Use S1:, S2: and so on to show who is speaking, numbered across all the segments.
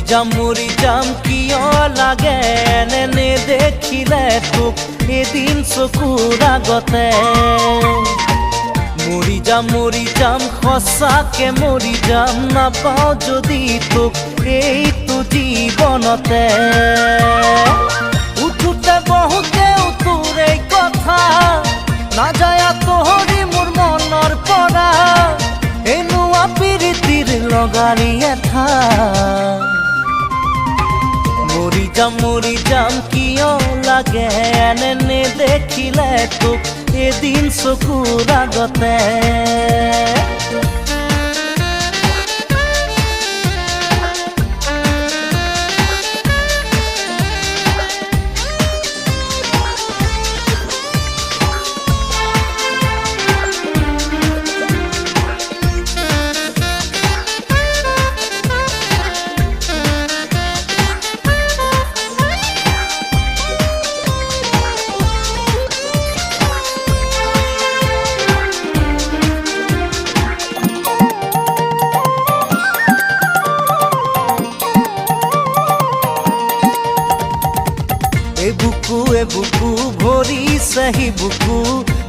S1: মৰি যাম কিয় লাগে এনে দেখিলে তোক এদিন চকুৰ আগতে মৰি যাম সঁচাকে মৰি যাম নাপাওঁ যদি তোক এইটো জীৱনতে উঠোতে বহুতে তোৰ এই কথা নাযায় আঁতৰি মোৰ মনৰ পৰা এনেকুৱা প্ৰীতিৰ লগাৰী এঠা মৰি যাম কিয় লাগে এনে দেখিলে তোক এদিন চকুৰ আগতে বুকু ভৰিছে হি বুকু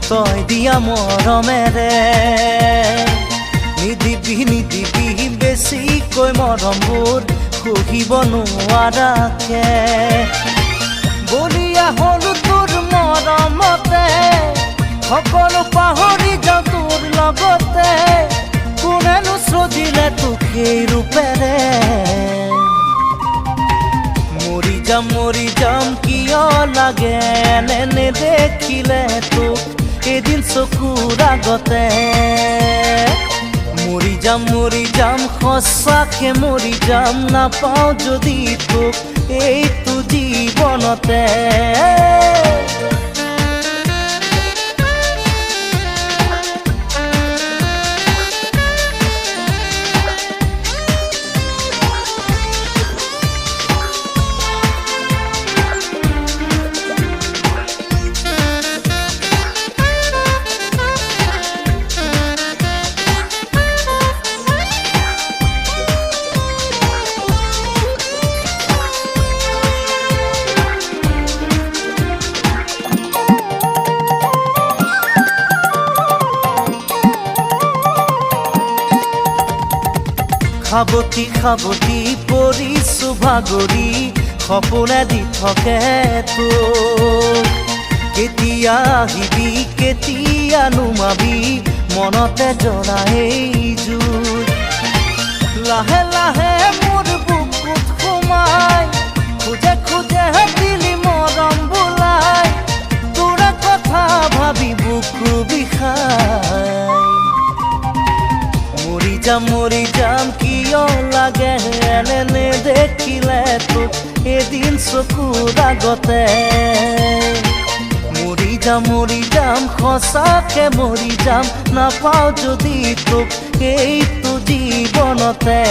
S1: তই দিয়া মৰমেৰে নিদিবি বেছিকৈ মৰমবোৰ সহিব নোৱাৰাকে বলিয়া হলো তোৰ মৰমতে সকলো পাহৰি যাওঁ তোৰ লগতে কোনেনো সজিলে তোক এই ৰূপেৰে মৰি যাম কিয় লাগে এনে দেখিলে তোক এদিন চকুৰ আগতে মৰি যাম সঁচাকে মৰি যাম নাপাওঁ যদি তোক এইটো জীৱনতে খাবতি পৰিছো ভাগৰি সপোনে দি থাকে তোক কেতিয়া আহিবি কেতিয়া নুমাবি মনতে জ্বলা এই জুই লাহে লাহে মোৰ বুকুত সোমাই খোজে দিলি মৰম বোলাই তোৰ কথা ভাবি বুকু বিষাই মৰি যাম কিয় লাগে এনে দেখিলে তোক এদিন চকুৰ আগতে মৰি যাম সঁচাকে মৰি যাম নাপাওঁ যদি তোক এইটো জীৱনতে